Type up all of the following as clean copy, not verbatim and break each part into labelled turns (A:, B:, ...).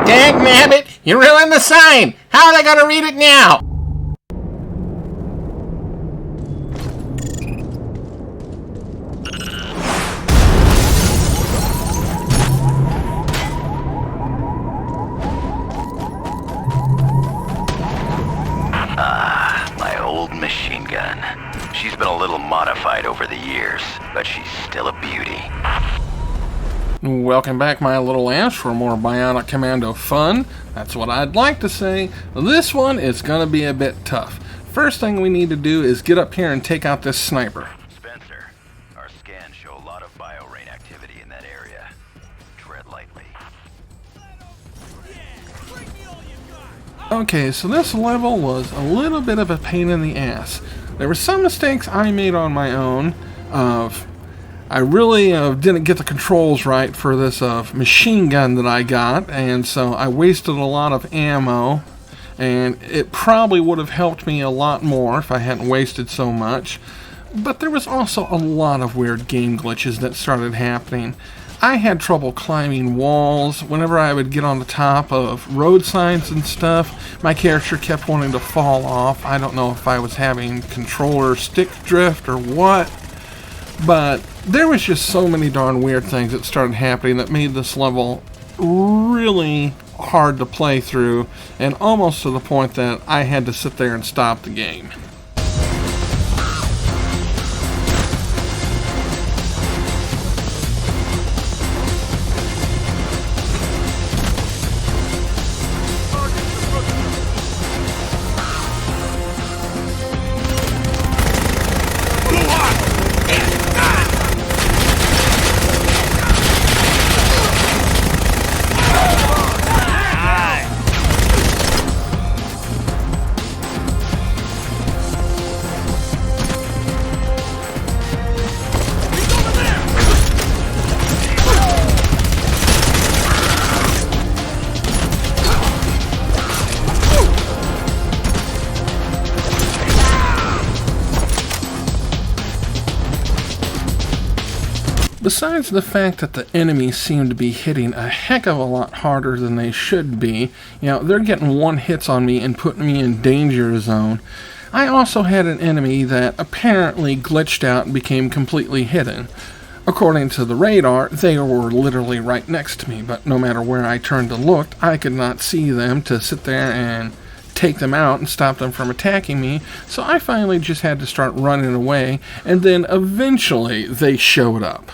A: Dagnabbit, you ruined the sign! How are they gonna read it now?
B: My old machine gun. She's been a little modified over the years, but she's still a beauty.
C: Welcome back, my little ass, for more Bionic Commando fun. That's what I'd like to say. This one is going to be a bit tough. First thing we need to do is get up here and take out this sniper.
B: Spencer, our scans show a lot of biorain activity in that area. Tread lightly.
C: Okay, so this level was a little bit of a pain in the ass. There were some mistakes I made on my own. I really didn't get the controls right for this machine gun that I got, and so I wasted a lot of ammo, and it probably would have helped me a lot more if I hadn't wasted so much. But there was also a lot of weird game glitches that started happening. I had trouble climbing walls. Whenever I would get on the top of road signs and stuff, my character kept wanting to fall off. I don't know if I was having controller stick drift or what, but there was just so many darn weird things that started happening that made this level really hard to play through, and almost to the point that I had to sit there and stop the game. Besides the fact that the enemies seem to be hitting a heck of a lot harder than they should be, they're getting one hits on me and putting me in danger zone, I also had an enemy that apparently glitched out and became completely hidden. According to the radar, they were literally right next to me, but no matter where I turned and looked, I could not see them to sit there and take them out and stop them from attacking me, so I finally just had to start running away, and then eventually they showed up.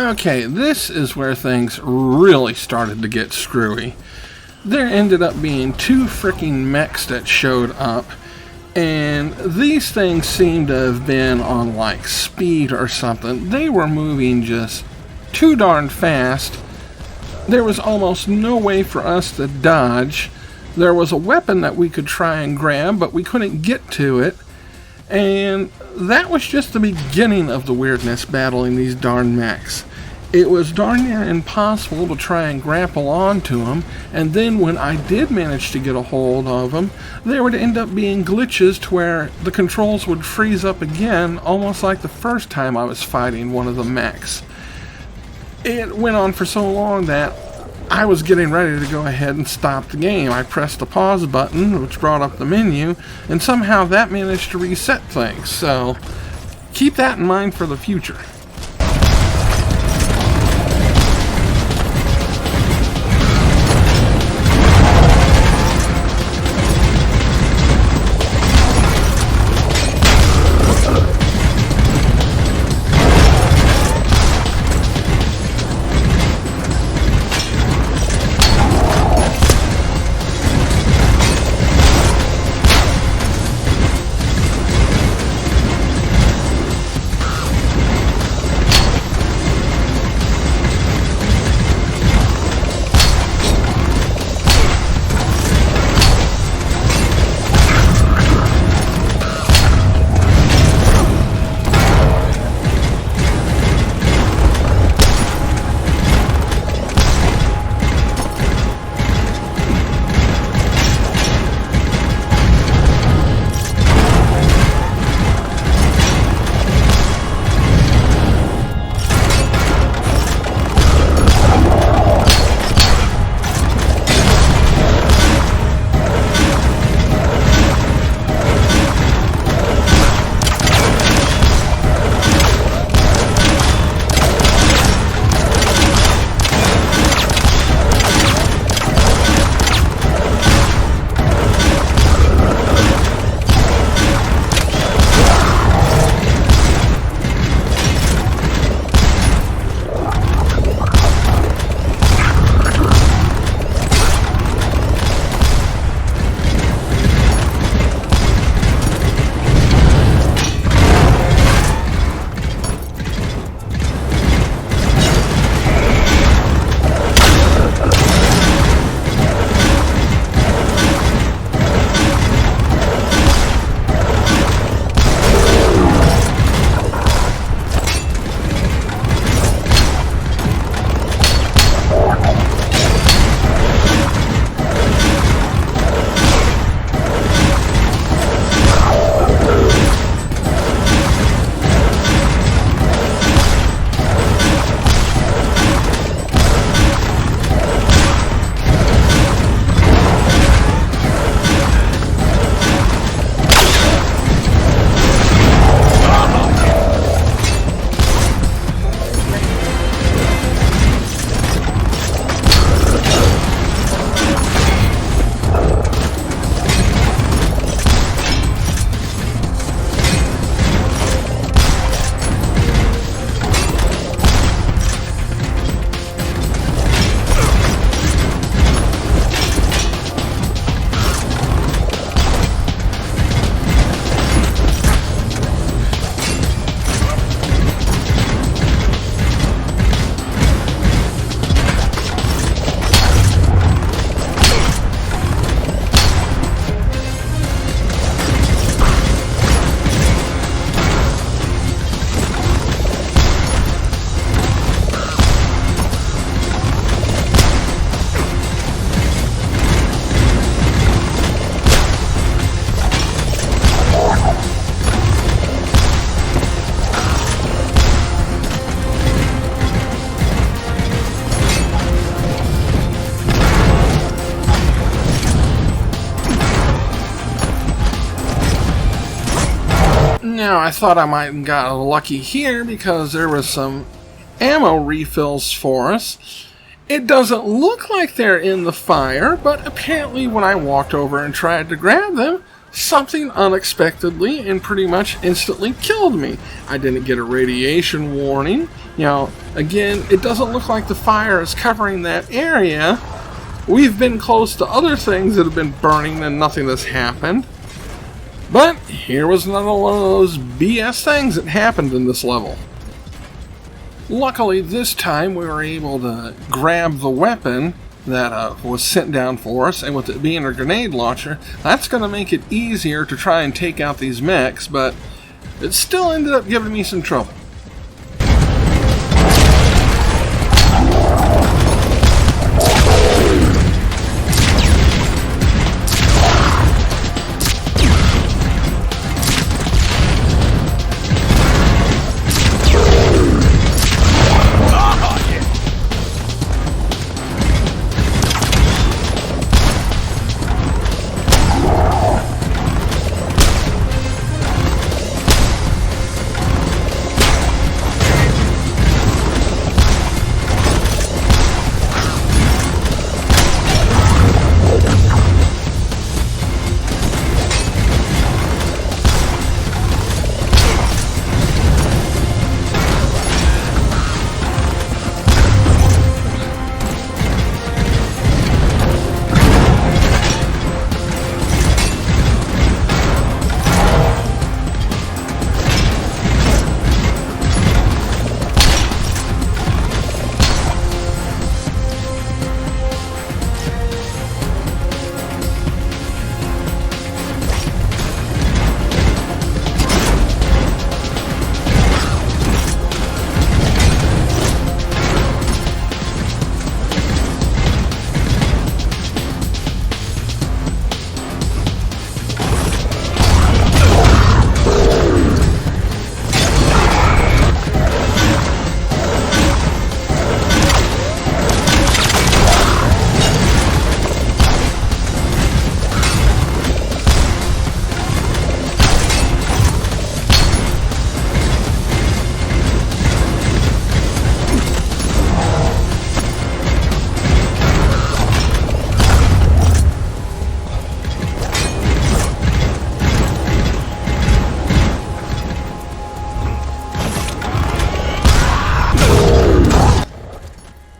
C: Okay, this is where things really started to get screwy. There ended up being 2 freaking mechs that showed up, and these things seemed to have been on like speed or something. They were moving just too darn fast. There was almost no way for us to dodge. There was a weapon that we could try and grab, but we couldn't get to it. And that was just the beginning of the weirdness battling these darn mechs. It was darn near impossible to try and grapple onto them, and then when I did manage to get a hold of them, there would end up being glitches to where the controls would freeze up again, almost like the first time I was fighting one of the mechs. It went on for so long that I was getting ready to go ahead and stop the game. I pressed the pause button, which brought up the menu, and somehow that managed to reset things. So keep that in mind for the future. Now, I thought I might have got lucky here because there was some ammo refills for us. It doesn't look like they're in the fire, but apparently when I walked over and tried to grab them, something unexpectedly and pretty much instantly killed me. I didn't get a radiation warning, You know, again, it doesn't look like the fire is covering that area. We've been close to other things that have been burning and nothing has happened. But here was another one of those BS things that happened in this level. Luckily, this time we were able to grab the weapon that was sent down for us, and with it being a grenade launcher, that's going to make it easier to try and take out these mechs, but it still ended up giving me some trouble.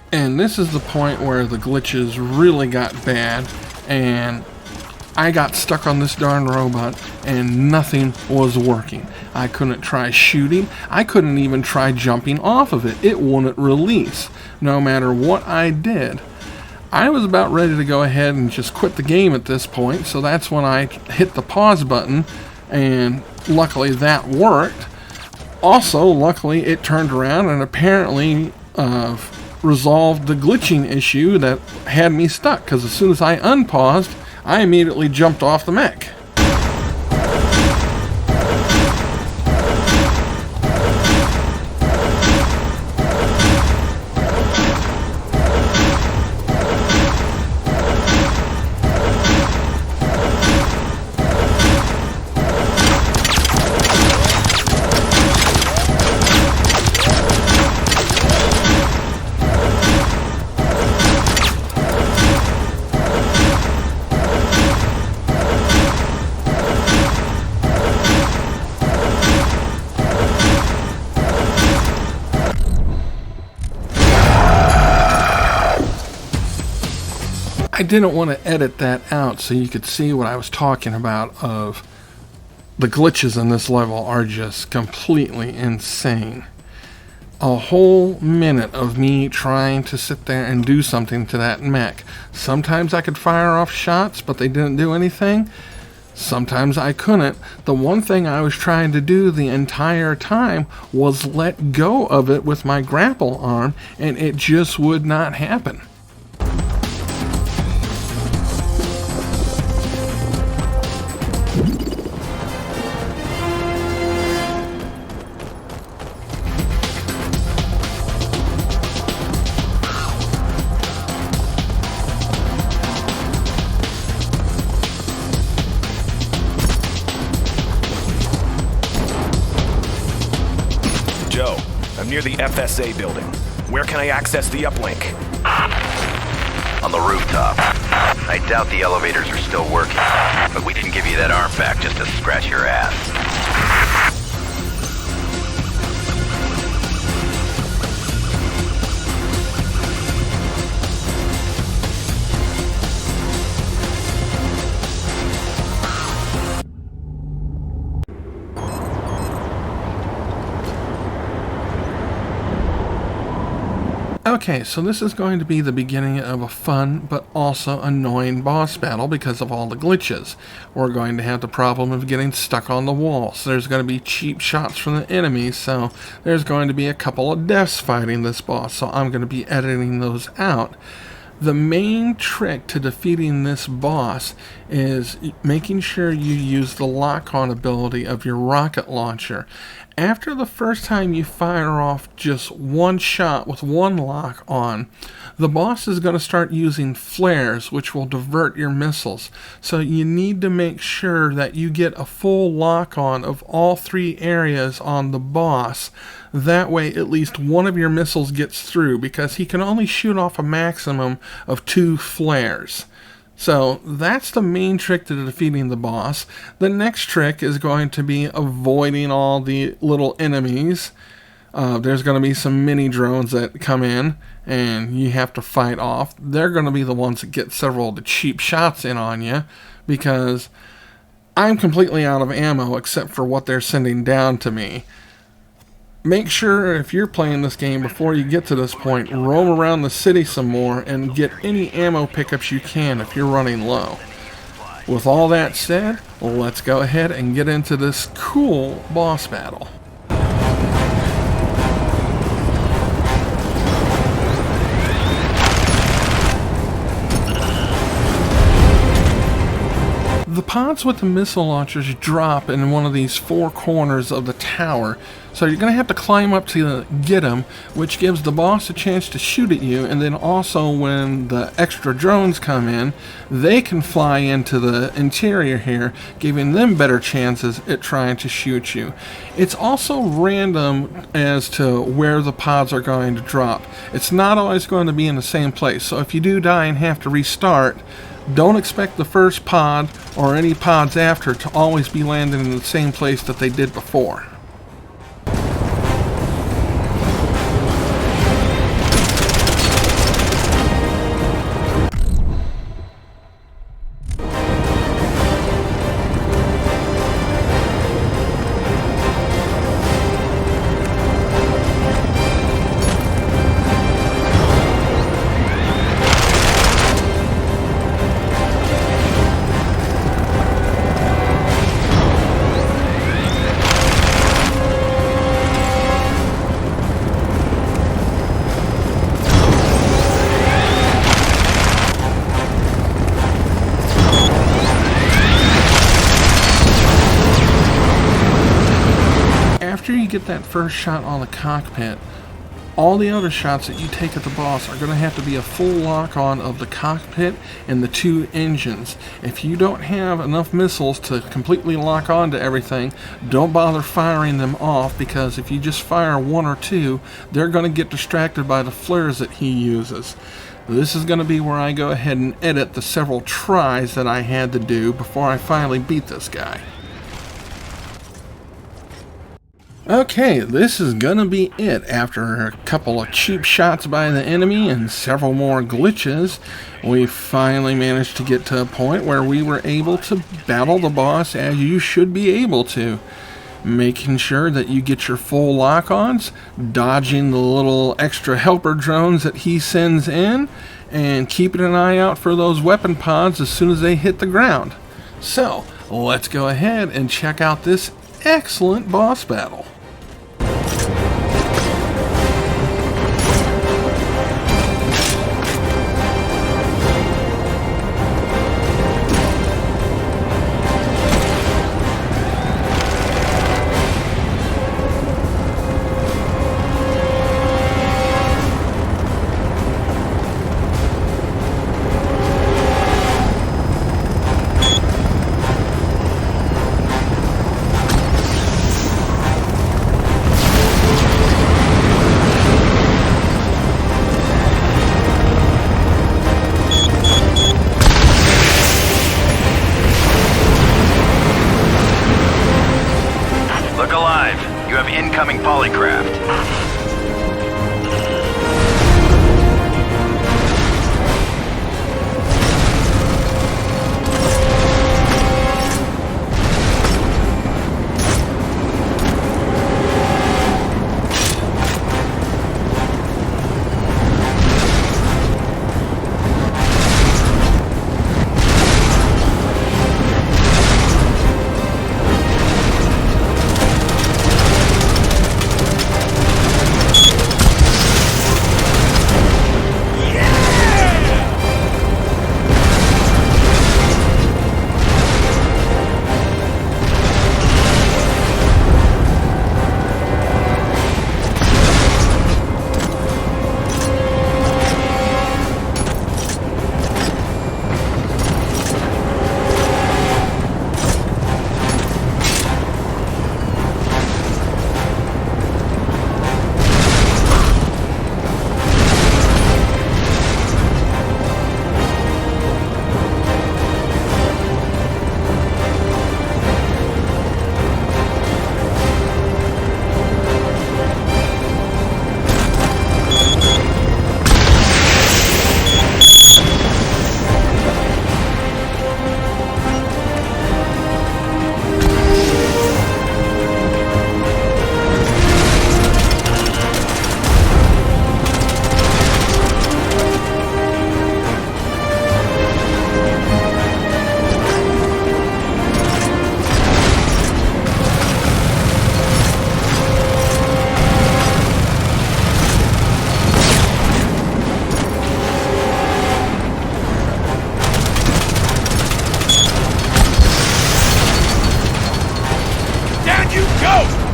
C: And this is the point where the glitches really got bad, and I got stuck on this darn robot and nothing was working. I couldn't try shooting. I couldn't even try jumping off of it. It wouldn't release, no matter what I did. I was about ready to go ahead and just quit the game at this point, so that's when I hit the pause button, and luckily that worked. Also, luckily it turned around and apparently resolved the glitching issue that had me stuck, because as soon as I unpaused, I immediately jumped off the mech. I didn't want to edit that out so you could see what I was talking about of the glitches in this level are just completely insane. A whole minute of me trying to sit there and do something to that mech. Sometimes I could fire off shots, but they didn't do anything. Sometimes I couldn't. The one thing I was trying to do the entire time was let go of it with my grapple arm, and it just would not happen.
D: I'm near the FSA building. Where can I access the uplink?
B: On the rooftop. I doubt the elevators are still working, but we didn't give you that arm back just to scratch your ass.
C: Okay, so this is going to be the beginning of a fun but also annoying boss battle because of all the glitches. We're going to have the problem of getting stuck on the wall, so there's going to be cheap shots from the enemies, so there's going to be a couple of deaths fighting this boss, so I'm going to be editing those out. The main trick to defeating this boss is making sure you use the lock-on ability of your rocket launcher. After the first time you fire off just one shot with one lock on, the boss is going to start using flares, which will divert your missiles. So you need to make sure that you get a full lock on of all three areas on the boss. That way at least one of your missiles gets through, because he can only shoot off a maximum of 2 flares. So that's the main trick to defeating the boss. The next trick is going to be avoiding all the little enemies. There's going to be some mini drones that come in and you have to fight off. They're going to be the ones that get several of the cheap shots in on you, because I'm completely out of ammo except for what they're sending down to me. Make sure if you're playing this game before you get to this point, roam around the city some more and get any ammo pickups you can if you're running low. With all that said, let's go ahead and get into this cool boss battle. The pods with the missile launchers drop in one of these 4 corners of the tower, so you're going to have to climb up to get them, which gives the boss a chance to shoot at you, and then also when the extra drones come in, they can fly into the interior here, giving them better chances at trying to shoot you. It's also random as to where the pods are going to drop. It's not always going to be in the same place, so if you do die and have to restart, don't expect the first pod or any pods after to always be landing in the same place that they did before. After you get that first shot on the cockpit, all the other shots that you take at the boss are going to have to be a full lock-on of the cockpit and the 2 engines. If you don't have enough missiles to completely lock on to everything, don't bother firing them off, because if you just fire 1 or 2, they're going to get distracted by the flares that he uses. This is going to be where I go ahead and edit the several tries that I had to do before I finally beat this guy. Okay, this is gonna be it. After a couple of cheap shots by the enemy and several more glitches, we finally managed to get to a point where we were able to battle the boss as you should be able to. Making sure that you get your full lock-ons, dodging the little extra helper drones that he sends in, and keeping an eye out for those weapon pods as soon as they hit the ground. So, let's go ahead and check out this excellent boss battle.
B: Incoming polycraft.
D: you go!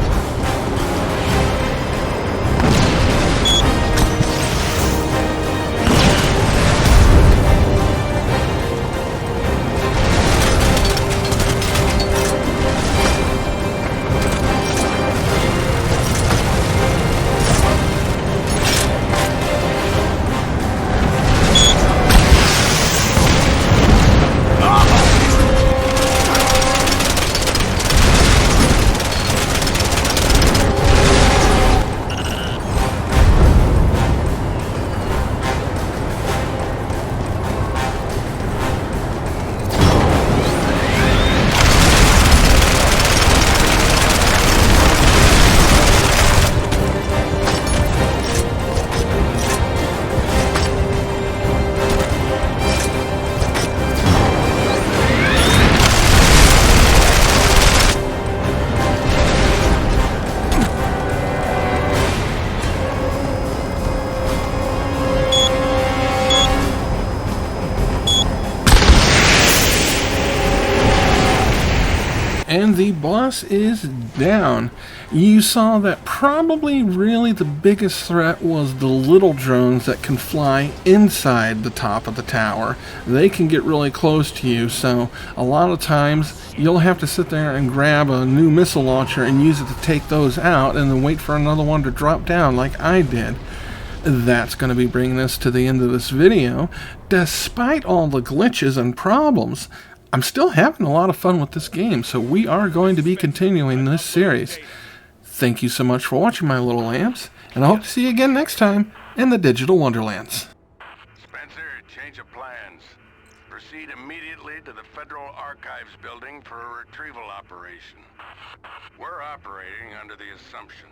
C: And the boss is down. You saw that probably really the biggest threat was the little drones that can fly inside the top of the tower. They can get really close to you, so a lot of times you'll have to sit there and grab a new missile launcher and use it to take those out and then wait for another one to drop down like I did. That's going to be bringing us to the end of this video. Despite all the glitches and problems, I'm still having a lot of fun with this game, so we are going to be continuing this series. Thank you so much for watching, my little lambs, and I hope to see you again next time in the Digital Wonderlands.
E: Spencer, change of plans. Proceed immediately to the Federal Archives building for a retrieval operation. We're operating under the assumption